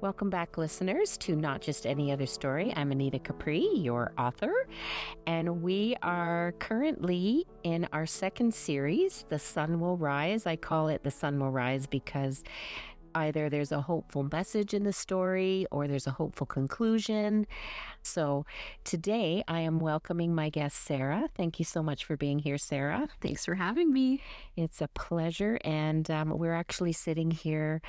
Welcome back, listeners, to Not Just Any Other Story. I'm Anita Capri, your author, and we are currently in our second series, The Sun Will Rise. I call it The Sun Will Rise because either there's a hopeful message in the story or there's a hopeful conclusion. So today I am welcoming my guest, Sara. Thank you so much for being here, Sara. Thanks for having me. It's a pleasure. And we're actually sitting here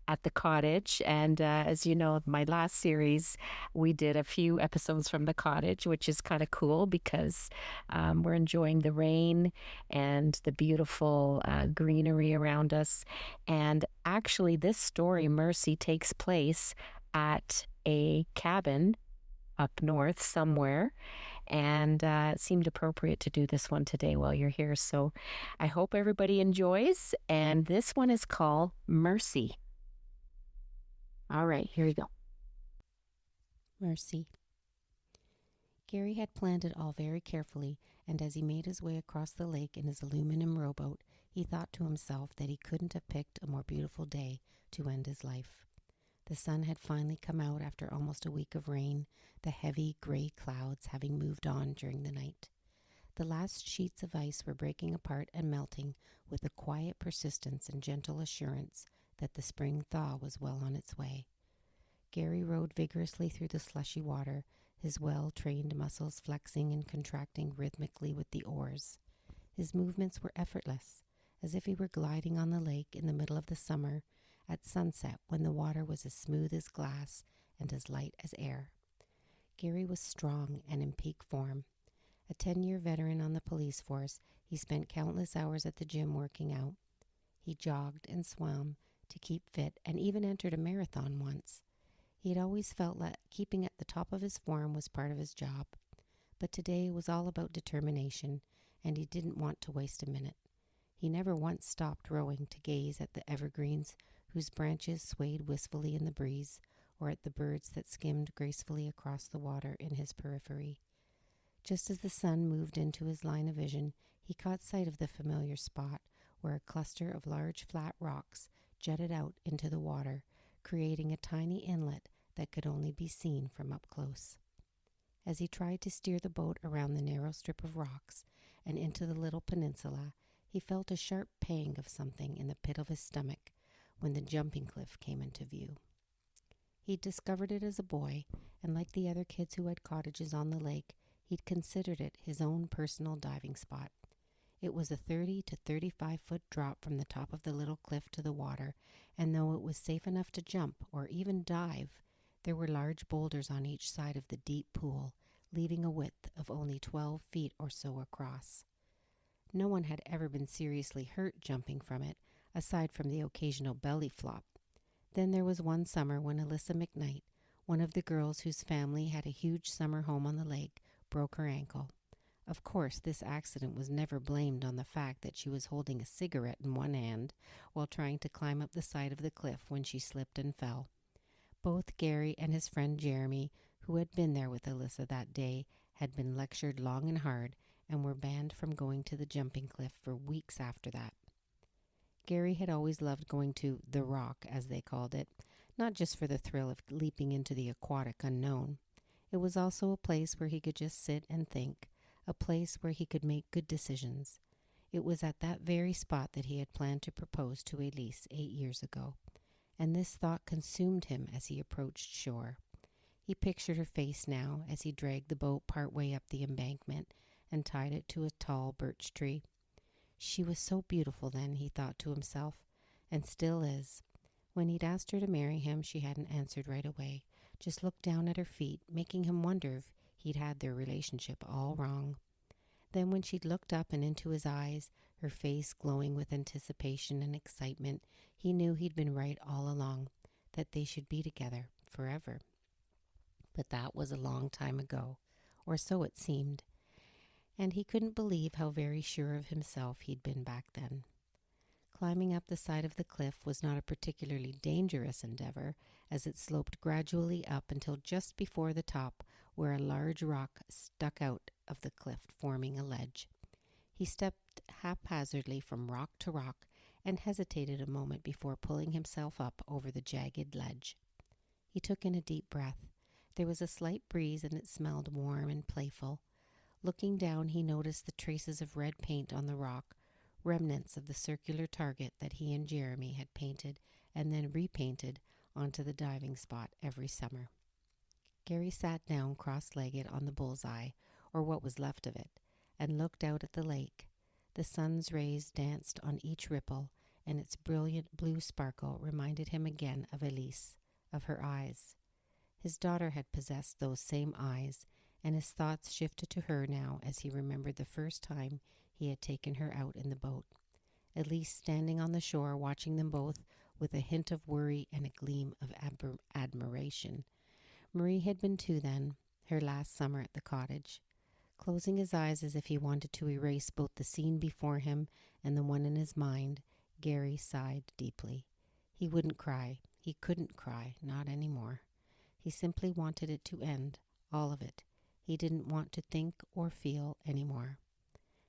at the cottage. And as you know, my last series, we did a few episodes from the cottage, which is kind of cool because we're enjoying the rain and the beautiful greenery around us. And actually, this story, Mercy, takes place at a cabin up north somewhere. And it seemed appropriate to do this one today while you're here. So I hope everybody enjoys. And this one is called Mercy. All right, here we go. Mercy. Gary had planned it all very carefully, and as he made his way across the lake in his aluminum rowboat, he thought to himself that he couldn't have picked a more beautiful day to end his life. The sun had finally come out after almost a week of rain, the heavy gray clouds having moved on during the night. The last sheets of ice were breaking apart and melting with a quiet persistence and gentle assurance that the spring thaw was well on its way. Gary rowed vigorously through the slushy water, his well-trained muscles flexing and contracting rhythmically with the oars. His movements were effortless, as if he were gliding on the lake in the middle of the summer at sunset when the water was as smooth as glass and as light as air. Gary was strong and in peak form. A 10-year veteran on the police force, he spent countless hours at the gym working out. He jogged and swam to keep fit and even entered a marathon once. He had always felt that keeping at the top of his form was part of his job. But today was all about determination, and he didn't want to waste a minute. He never once stopped rowing to gaze at the evergreens whose branches swayed wistfully in the breeze, or at the birds that skimmed gracefully across the water in his periphery. Just as the sun moved into his line of vision, he caught sight of the familiar spot where a cluster of large flat rocks jutted out into the water, creating a tiny inlet that could only be seen from up close. As he tried to steer the boat around the narrow strip of rocks and into the little peninsula, he felt a sharp pang of something in the pit of his stomach when the jumping cliff came into view. He'd discovered it as a boy, and like the other kids who had cottages on the lake, he'd considered it his own personal diving spot. It was a 30 to 35-foot drop from the top of the little cliff to the water, and though it was safe enough to jump or even dive, there were large boulders on each side of the deep pool, leaving a width of only 12 feet or so across. No one had ever been seriously hurt jumping from it, aside from the occasional belly flop. Then there was one summer when Alyssa McKnight, one of the girls whose family had a huge summer home on the lake, broke her ankle. Of course, this accident was never blamed on the fact that she was holding a cigarette in one hand while trying to climb up the side of the cliff when she slipped and fell. Both Gary and his friend Jeremy, who had been there with Alyssa that day, had been lectured long and hard and were banned from going to the jumping cliff for weeks after that. Gary had always loved going to the Rock, as they called it, not just for the thrill of leaping into the aquatic unknown. It was also a place where he could just sit and think, a place where he could make good decisions. It was at that very spot that he had planned to propose to Elise 8 years ago, and this thought consumed him as he approached shore. He pictured her face now as he dragged the boat part way up the embankment and tied it to a tall birch tree. She was so beautiful then, he thought to himself, and still is. When he'd asked her to marry him, she hadn't answered right away, just looked down at her feet, making him wonder if he'd had their relationship all wrong. Then when she'd looked up and into his eyes, her face glowing with anticipation and excitement, he knew he'd been right all along, that they should be together forever. But that was a long time ago, or so it seemed, and he couldn't believe how very sure of himself he'd been back then. Climbing up the side of the cliff was not a particularly dangerous endeavor, as it sloped gradually up until just before the top, where a large rock stuck out of the cliff, forming a ledge. He stepped haphazardly from rock to rock and hesitated a moment before pulling himself up over the jagged ledge. He took in a deep breath. There was a slight breeze and it smelled warm and playful. Looking down, he noticed the traces of red paint on the rock, remnants of the circular target that he and Jeremy had painted and then repainted onto the diving spot every summer. Gary sat down cross-legged on the bullseye, or what was left of it, and looked out at the lake. The sun's rays danced on each ripple, and its brilliant blue sparkle reminded him again of Elise, of her eyes. His daughter had possessed those same eyes, and his thoughts shifted to her now as he remembered the first time he had taken her out in the boat. Elise standing on the shore watching them both with a hint of worry and a gleam of admiration. Marie had been too then, her last summer at the cottage. Closing his eyes as if he wanted to erase both the scene before him and the one in his mind, Gary sighed deeply. He wouldn't cry. He couldn't cry, not anymore. He simply wanted it to end, all of it. He didn't want to think or feel anymore.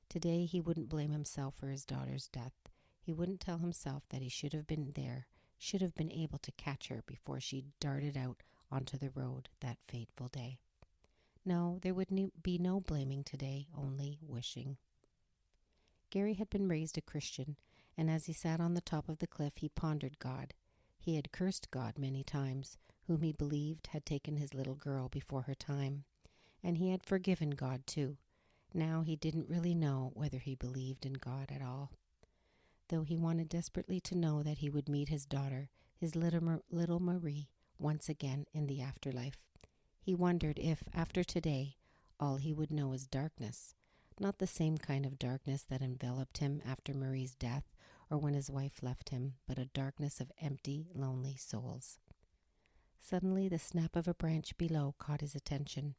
Today he wouldn't blame himself for his daughter's death. He wouldn't tell himself that he should have been there, should have been able to catch her before she darted out onto the road that fateful day. No, there would be no blaming today, only wishing. Gary had been raised a Christian, and as he sat on the top of the cliff, he pondered God. He had cursed God many times, whom he believed had taken his little girl before her time. And he had forgiven God too. Now he didn't really know whether he believed in God at all. Though he wanted desperately to know that he would meet his daughter, his little Marie, once again in the afterlife. He wondered if, after today, all he would know is darkness. Not the same kind of darkness that enveloped him after Marie's death or when his wife left him, but a darkness of empty, lonely souls. Suddenly the snap of a branch below caught his attention.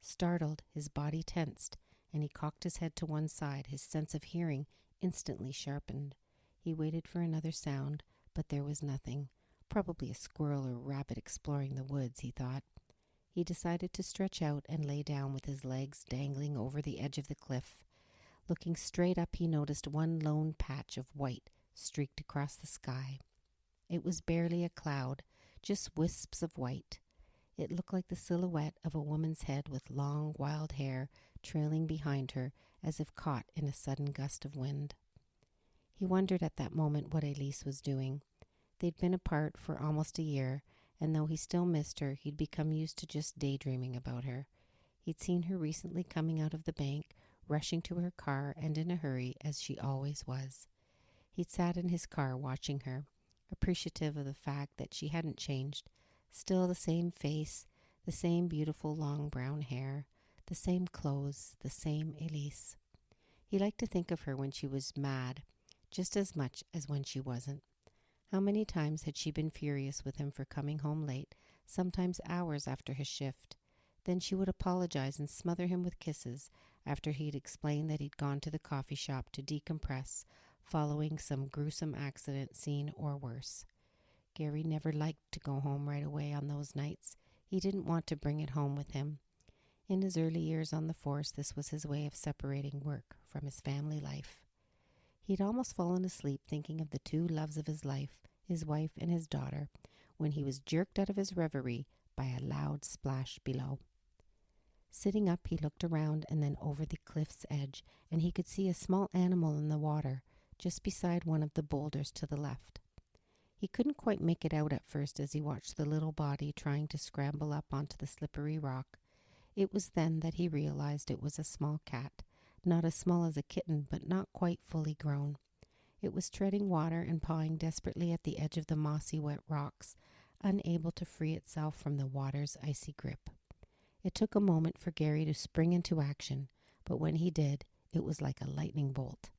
Startled, his body tensed, and he cocked his head to one side, his sense of hearing instantly sharpened. He waited for another sound, but there was nothing. Probably a squirrel or rabbit exploring the woods, he thought. He decided to stretch out and lay down with his legs dangling over the edge of the cliff. Looking straight up, he noticed one lone patch of white streaked across the sky. It was barely a cloud, just wisps of white. It looked like the silhouette of a woman's head with long, wild hair trailing behind her as if caught in a sudden gust of wind. He wondered at that moment what Elise was doing. They'd been apart for almost a year, and though he still missed her, he'd become used to just daydreaming about her. He'd seen her recently coming out of the bank, rushing to her car and in a hurry, as she always was. He'd sat in his car watching her, appreciative of the fact that she hadn't changed. Still the same face, the same beautiful long brown hair, the same clothes, the same Elise. He liked to think of her when she was mad, just as much as when she wasn't. How many times had she been furious with him for coming home late, sometimes hours after his shift? Then she would apologize and smother him with kisses after he'd explained that he'd gone to the coffee shop to decompress following some gruesome accident scene or worse. Gary never liked to go home right away on those nights. He didn't want to bring it home with him. In his early years on the force, this was his way of separating work from his family life. He'd almost fallen asleep thinking of the two loves of his life, his wife and his daughter, when he was jerked out of his reverie by a loud splash below. Sitting up, he looked around and then over the cliff's edge, and he could see a small animal in the water, just beside one of the boulders to the left. He couldn't quite make it out at first as he watched the little body trying to scramble up onto the slippery rock. It was then that he realized it was a small cat, not as small as a kitten, but not quite fully grown. It was treading water and pawing desperately at the edge of the mossy wet rocks, unable to free itself from the water's icy grip. It took a moment for Gary to spring into action, but when he did, it was like a lightning bolt.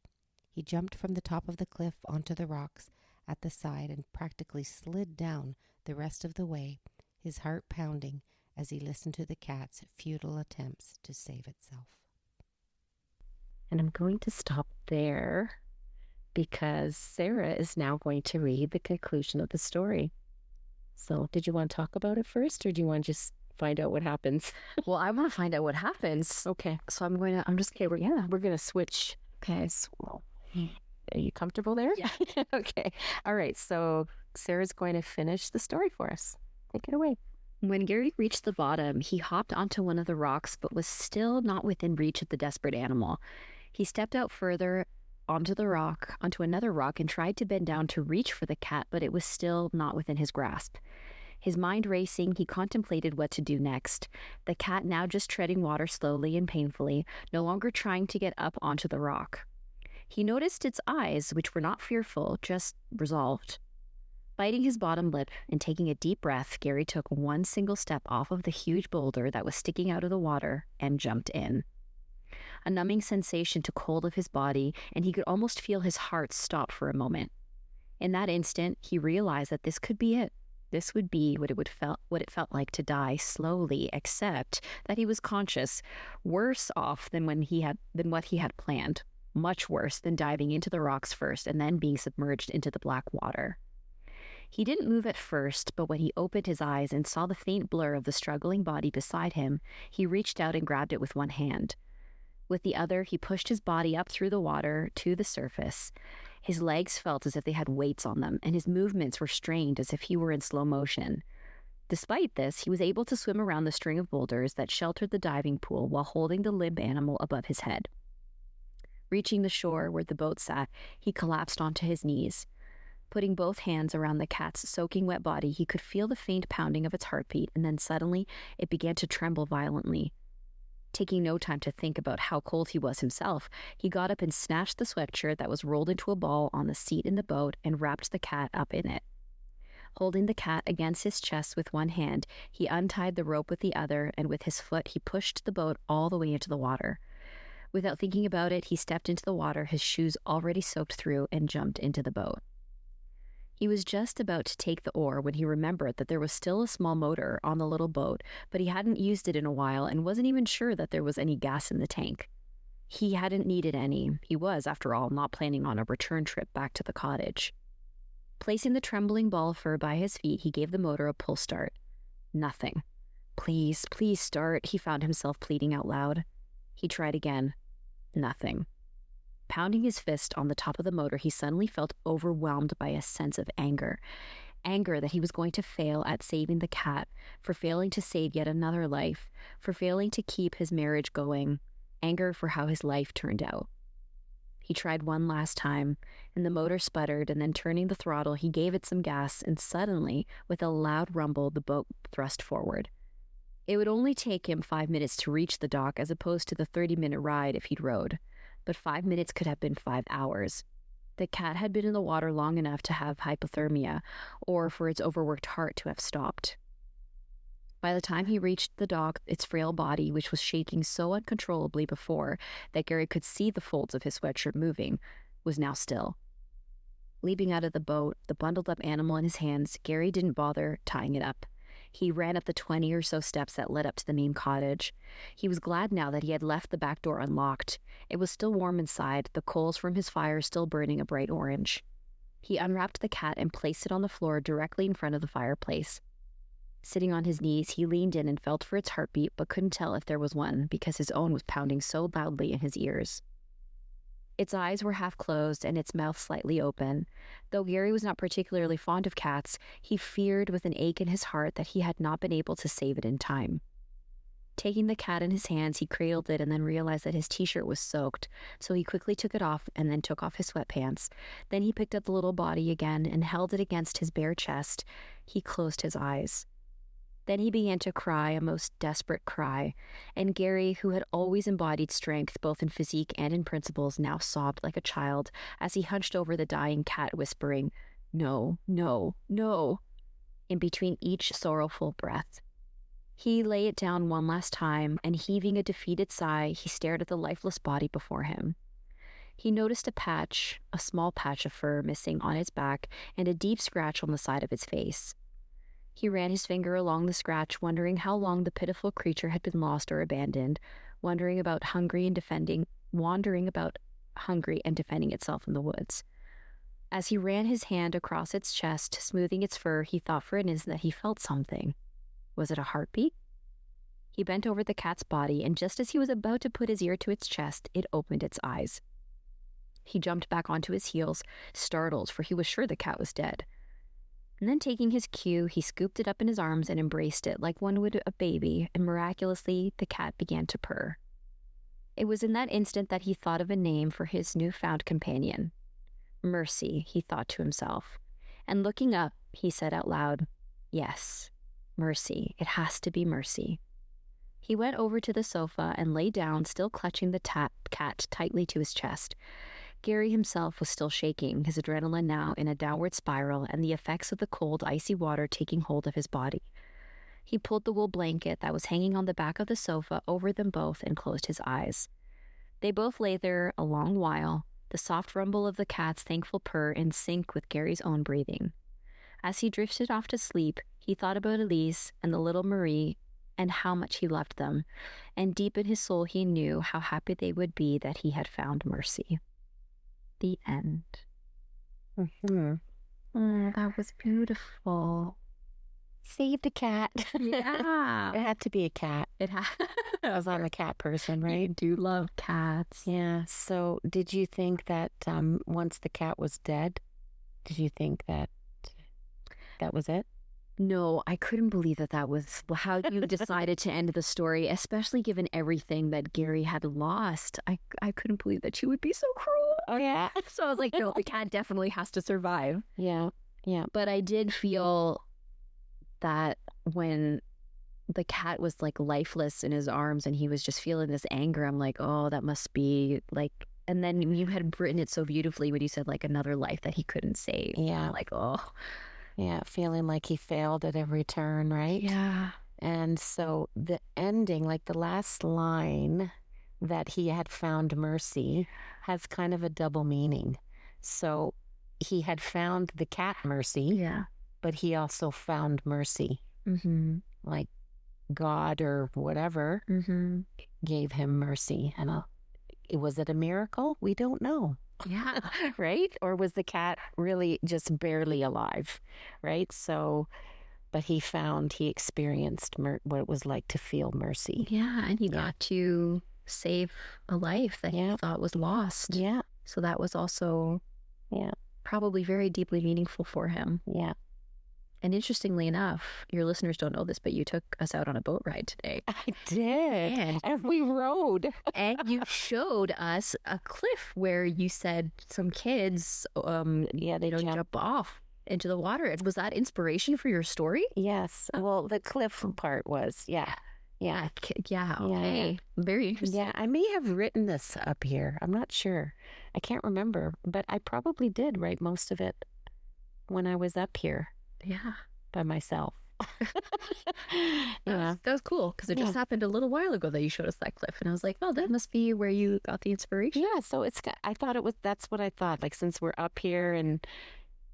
He jumped from the top of the cliff onto the rocks at the side and practically slid down the rest of the way, his heart pounding as he listened to the cat's futile attempts to save itself. And I'm going to stop there because Sara is now going to read the conclusion of the story. So did you want to talk about it first, or do you want to just find out what happens? Well, I want to find out what happens. Okay. So we're going to switch. Okay. So, are you comfortable there? Yeah. Okay. All right. So Sarah's going to finish the story for us. Take it away. When Gary reached the bottom, he hopped onto one of the rocks but was still not within reach of the desperate animal. He stepped out further onto another rock, and tried to bend down to reach for the cat, but it was still not within his grasp. His mind racing, he contemplated what to do next. The cat now just treading water slowly and painfully, no longer trying to get up onto the rock. He noticed its eyes, which were not fearful, just resolved. Biting his bottom lip and taking a deep breath, Gary took one single step off of the huge boulder that was sticking out of the water and jumped in. A numbing sensation took hold of his body, and he could almost feel his heart stop for a moment. In that instant, he realized that this could be it. This would be what it felt like to die slowly, except that he was conscious, worse off than what he had planned, much worse than diving into the rocks first and then being submerged into the black water. He didn't move at first, but when he opened his eyes and saw the faint blur of the struggling body beside him, he reached out and grabbed it with one hand. With the other, he pushed his body up through the water to the surface. His legs felt as if they had weights on them, and his movements were strained as if he were in slow motion. Despite this, he was able to swim around the string of boulders that sheltered the diving pool while holding the limp animal above his head. Reaching the shore where the boat sat, he collapsed onto his knees. Putting both hands around the cat's soaking wet body, he could feel the faint pounding of its heartbeat, and then suddenly it began to tremble violently. Taking no time to think about how cold he was himself, he got up and snatched the sweatshirt that was rolled into a ball on the seat in the boat and wrapped the cat up in it. Holding the cat against his chest with one hand, he untied the rope with the other, and with his foot he pushed the boat all the way into the water. Without thinking about it, he stepped into the water, his shoes already soaked through, and jumped into the boat. He was just about to take the oar when he remembered that there was still a small motor on the little boat, but he hadn't used it in a while and wasn't even sure that there was any gas in the tank. He hadn't needed any. He was, after all, not planning on a return trip back to the cottage. Placing the trembling ball of fur by his feet, he gave the motor a pull start. Nothing. Please, please start, he found himself pleading out loud. He tried again. Nothing. Pounding his fist on the top of the motor, he suddenly felt overwhelmed by a sense of anger. Anger that he was going to fail at saving the cat, for failing to save yet another life, for failing to keep his marriage going. Anger for how his life turned out. He tried one last time, and the motor sputtered, and then turning the throttle, he gave it some gas, and suddenly, with a loud rumble, the boat thrust forward. It would only take him 5 minutes to reach the dock as opposed to the 30-minute ride if he'd rowed. But 5 minutes could have been 5 hours. The cat had been in the water long enough to have hypothermia, or for its overworked heart to have stopped. By the time he reached the dock, its frail body, which was shaking so uncontrollably before that Gary could see the folds of his sweatshirt moving, was now still. Leaping out of the boat, the bundled-up animal in his hands, Gary didn't bother tying it up. He ran up the 20 or so steps that led up to the main cottage. He was glad now that he had left the back door unlocked. It was still warm inside, the coals from his fire still burning a bright orange. He unwrapped the cat and placed it on the floor directly in front of the fireplace. Sitting on his knees, he leaned in and felt for its heartbeat, but couldn't tell if there was one because his own was pounding so loudly in his ears. Its eyes were half closed and its mouth slightly open. Though Gary was not particularly fond of cats, he feared with an ache in his heart that he had not been able to save it in time. Taking the cat in his hands, he cradled it and then realized that his t-shirt was soaked, so he quickly took it off and then took off his sweatpants. Then he picked up the little body again and held it against his bare chest. He closed his eyes. Then he began to cry, a most desperate cry, and Gary, who had always embodied strength both in physique and in principles, now sobbed like a child as he hunched over the dying cat, whispering, "No, no, no," in between each sorrowful breath. He lay it down one last time, and heaving a defeated sigh, he stared at the lifeless body before him. He noticed a small patch of fur missing on its back and a deep scratch on the side of its face. He ran his finger along the scratch, wondering how long the pitiful creature had been lost or abandoned, wandering about hungry and defending itself in the woods. As he ran his hand across its chest, smoothing its fur, he thought for an instant that he felt something. Was it a heartbeat? He bent over the cat's body, and just as he was about to put his ear to its chest, it opened its eyes. He jumped back onto his heels, startled, for he was sure the cat was dead. And then taking his cue, he scooped it up in his arms and embraced it like one would a baby, and miraculously the cat began to purr. It was in that instant that he thought of a name for his newfound companion. Mercy, he thought to himself. And looking up, he said out loud, "Yes, Mercy. It has to be Mercy." He went over to the sofa and lay down, still clutching the cat tightly to his chest. Gary himself was still shaking, his adrenaline now in a downward spiral and the effects of the cold, icy water taking hold of his body. He pulled the wool blanket that was hanging on the back of the sofa over them both and closed his eyes. They both lay there a long while, the soft rumble of the cat's thankful purr in sync with Gary's own breathing. As he drifted off to sleep, he thought about Elise and the little Marie and how much he loved them, and deep in his soul he knew how happy they would be that he had found Mercy. The end. Mm-hmm. That was beautiful. Saved a cat. Yeah. It had to be a cat. I was on a cat person, You right? do love cats. Yeah. So did you think that once the cat was dead, did you think that was it? No, I couldn't believe that was how you decided to end the story, especially given everything that Gary had lost. I couldn't believe that you would be so cruel. Oh, yeah. So I was like, no, the cat definitely has to survive. Yeah. Yeah. But I did feel that when the cat was like lifeless in his arms and he was just feeling this anger, I'm like, oh, that must be like, and then you had written it so beautifully when you said like another life that he couldn't save. Yeah. I'm like, oh. Yeah. Feeling like he failed at every turn, right? Yeah. And so the ending, like the last line that he had found Mercy, has kind of a double meaning. So he had found the cat Mercy. Yeah. But he also found mercy. Mm-hmm. Like God or whatever gave him mercy. And was it a miracle? We don't know. Yeah. Right? Or was the cat really just barely alive? Right? So, but he experienced what it was like to feel mercy. Yeah. And he got to save a life that he thought was lost. Yeah. So that was also probably very deeply meaningful for him. Yeah. And interestingly enough, your listeners don't know this, but you took us out on a boat ride today. I did. And we rode. And you showed us a cliff where you said some kids, they don't jump off into the water. Was that inspiration for your story? Yes. Well, the cliff part was, yeah. Okay. Yeah. Very interesting. Yeah, I may have written this up here. I'm not sure. I can't remember, but I probably did write most of it when I was up here. Yeah. By myself. That was cool because it just happened a little while ago that you showed us that cliff. And I was like, oh, that must be where you got the inspiration. Yeah. So that's what I thought. Like, since we're up here, and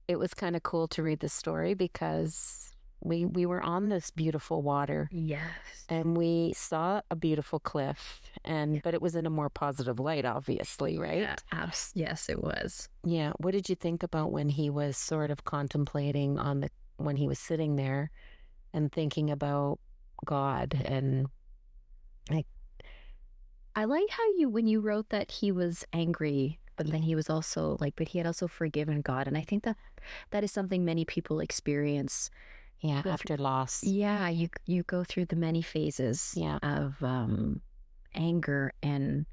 it was kind of cool to read the story because we were on this beautiful water. Yes. And we saw a beautiful cliff, but it was in a more positive light, obviously, right? Yeah, yes, it was. Yeah. What did you think about when he was sort of contemplating when he was sitting there and thinking about God? And I like how when you wrote that he was angry, but then he was also but he had also forgiven God. And I think that is something many people experience. Yeah, after loss. Yeah, you go through the many phases of anger, and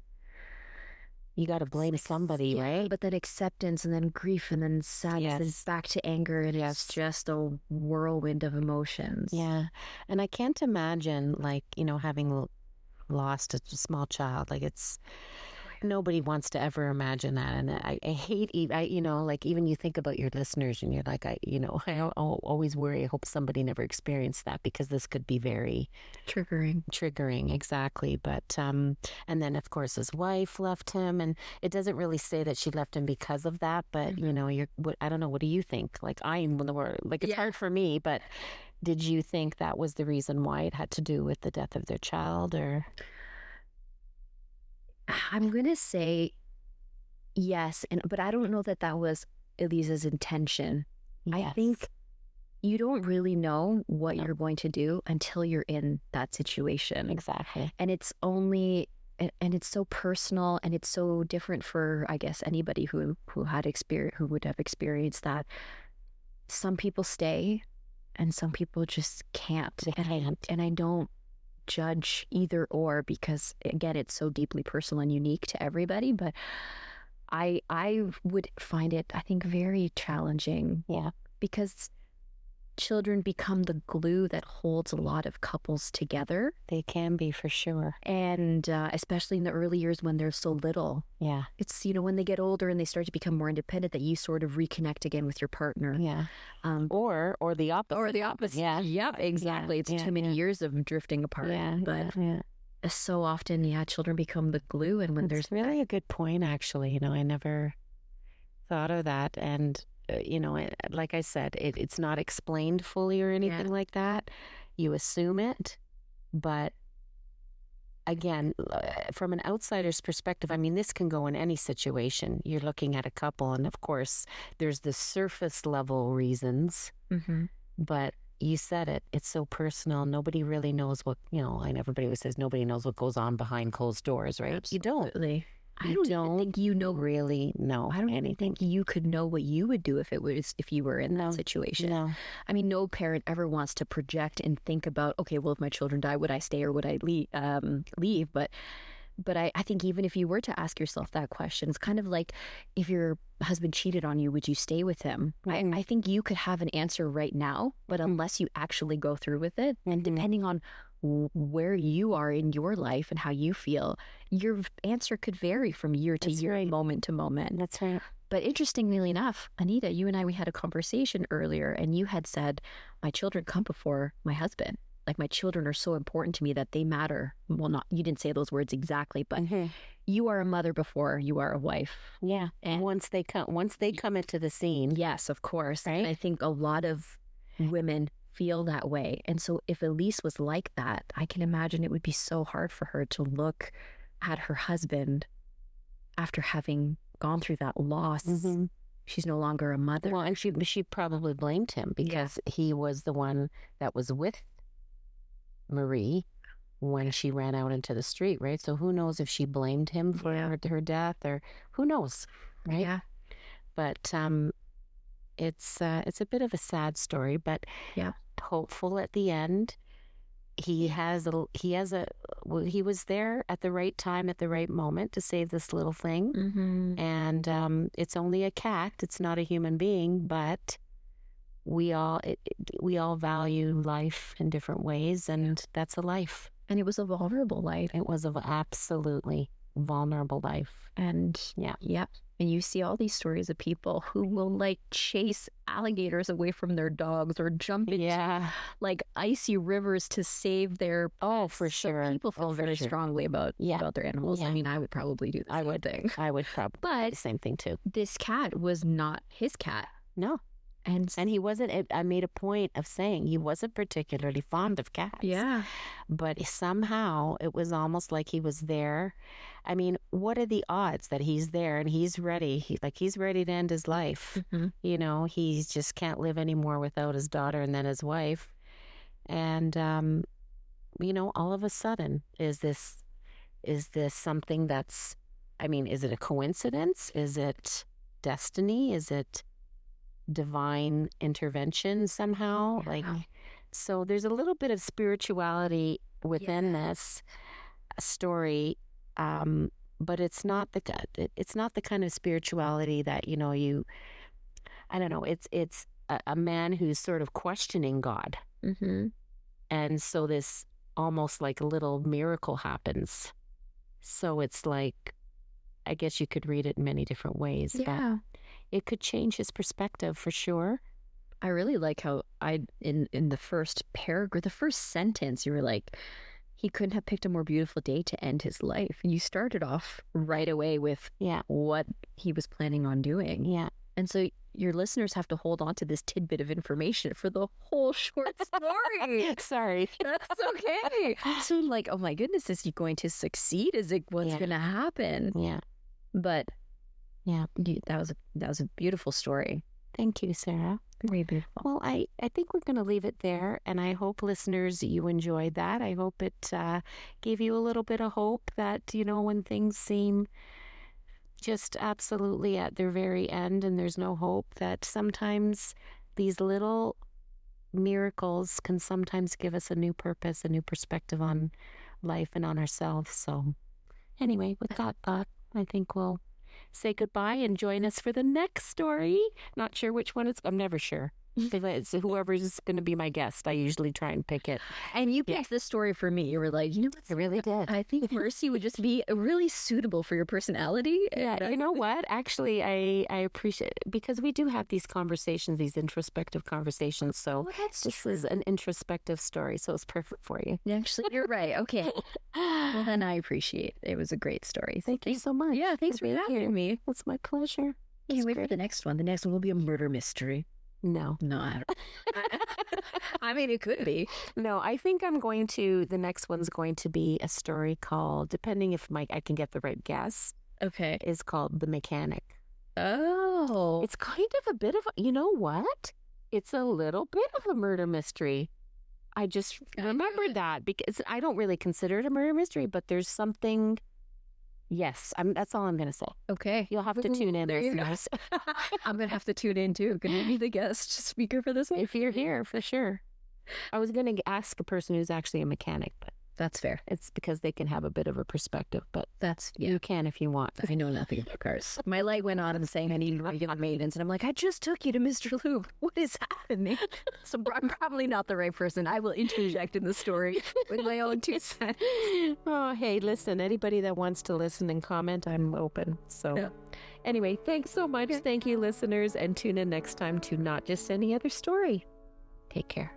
you got to blame somebody, right? But then acceptance, and then grief, and then sadness, and back to anger, and it's just a whirlwind of emotions. Yeah, and I can't imagine, having lost a small child. Nobody wants to ever imagine that, and I hate even you think about your listeners, and you're like, I always worry. I hope somebody never experienced that, because this could be very triggering, exactly. But and then of course his wife left him, and it doesn't really say that she left him because of that. But I don't know. What do you think? It's hard for me, but did you think that was the reason why it had to do with the death of their child, or? I'm going to say yes, but I don't know that was Elisa's intention. Yes. I think you don't really know what you're going to do until you're in that situation. Exactly. And it's it's so personal, and it's so different for, I guess, anybody who would have experienced that. some people stay and some people just can't. They can't. And I don't judge either or, because again, it's so deeply personal and unique to everybody. But I would find it, I think, very challenging. Yeah. Because children become the glue that holds a lot of couples together. They can be, for sure. And especially in the early years when they're so little. Yeah. It's, when they get older and they start to become more independent, that you sort of reconnect again with your partner. Yeah. Or the opposite. Or the opposite. Yeah. Yep, exactly. Yeah. It's too many years of drifting apart. Yeah. But yeah. so often, children become the glue. And when That's really a good point, actually. I never thought of that. And like I said, it's not explained fully or anything like that. You assume it, but again, from an outsider's perspective, I mean, this can go in any situation. You're looking at a couple, and of course, there's the surface level reasons, but you said it. It's so personal. Nobody really knows what, and everybody always says nobody knows what goes on behind closed doors, right? Absolutely. You don't. I don't even think you know. Really know. I don't even think you could know what you would do if you were in that situation. No. I mean, no parent ever wants to project and think about, okay, well, if my children die, would I stay or would I leave? But I think even if you were to ask yourself that question, it's kind of like, if your husband cheated on you, would you stay with him? I think you could have an answer right now, but unless you actually go through with it, and depending on where you are in your life and how you feel, your answer could vary from year to year, moment to moment. That's right. But interestingly enough, Anita, you and I, we had a conversation earlier, and you had said, my children come before my husband. Like, my children are so important to me that they matter. Well, you didn't say those words exactly, but you are a mother before you are a wife. Yeah. And once they come into the scene. Yes, of course. Right? And I think a lot of women feel that way. And so if Elise was like that, I can imagine it would be so hard for her to look at her husband after having gone through that loss. She's no longer a mother. Well, and she probably blamed him because he was the one that was with Marie when she ran out into the street, right? So who knows if she blamed him for her death, or who knows, right? Yeah. But it's a bit of a sad story, but hopeful at the end. He was there at the right time, at the right moment to save this little thing. And it's only a cat. It's not a human being, but we all value life in different ways, and that's a life. And it was a vulnerable life. It was an absolutely vulnerable life. And and you see all these stories of people who will chase alligators away from their dogs, or jump into icy rivers to save their for sure. People feel very strongly about their animals. I mean, I would probably do the same thing. I would probably do the same thing too. This cat was not his cat. No. And he wasn't, I made a point of saying he wasn't particularly fond of cats. Yeah. But somehow it was almost like he was there. I mean, what are the odds that he's there and he's ready? He's ready to end his life. He just can't live anymore without his daughter and then his wife. And, all of a sudden, is this something that's, is it a coincidence? Is it destiny? Is it divine intervention somehow? So there's a little bit of spirituality within this story, but it's not the kind of spirituality that I don't know. It's a man who's sort of questioning God, and so this almost like a little miracle happens. So it's like, I guess you could read it in many different ways. Yeah. But it could change his perspective for sure. I really like how in the first paragraph, the first sentence, you were like, he couldn't have picked a more beautiful day to end his life. And you started off right away with what he was planning on doing. Yeah. And so your listeners have to hold on to this tidbit of information for the whole short story. Sorry. That's okay. So oh my goodness, is he going to succeed? Is it what's going to happen? Yeah. But that was a beautiful story. Thank you, Sara. Very beautiful. Well, I think we're going to leave it there, and I hope, listeners, you enjoyed that. I hope it gave you a little bit of hope that, when things seem just absolutely at their very end and there's no hope, that sometimes these little miracles can sometimes give us a new purpose, a new perspective on life and on ourselves. So anyway, with that thought, I think we'll say goodbye and join us for the next story. Not sure which one it's, I'm never sure. It's whoever's going to be my guest. I usually try and pick it. And you picked this story for me. You were like, you know what? I really did. I think Mercy would just be really suitable for your personality. Yeah, you know what? Actually, I appreciate it because we do have these conversations, these introspective conversations. So this is an introspective story, so it's perfect for you. Actually, you're right. Okay. Well, then I appreciate it. It was a great story. Thank you so much. Yeah, thanks for having me. It's my pleasure. Can't wait for the next one. The next one will be a murder mystery. No. I don't. I mean, it could be. No, I think the next one's going to be a story called, depending if I can get the right guess, Okay. is called The Mechanic. Oh. It's kind of a bit of, you know what? It's a little bit of a murder mystery. I just remembered that because I don't really consider it a murder mystery, but there's something. Yes, that's all I'm going to say. Okay. You'll have to tune in. There you go. I'm going to have to tune in too. Going to be the guest speaker for this one. If you're here, for sure. I was going to ask a person who's actually a mechanic, but that's fair. It's because they can have a bit of a perspective, but you can if you want. I know nothing about cars. My light went on and saying I need to be on maintenance, and I'm like, I just took you to Mr. Lube. What is happening? So I'm probably not the right person. I will interject in the story with my own 2 cents. Oh, hey, listen, anybody that wants to listen and comment, I'm open. So anyway, thanks so much. Thank you, listeners, and tune in next time to Not Just Any Other Story. Take care.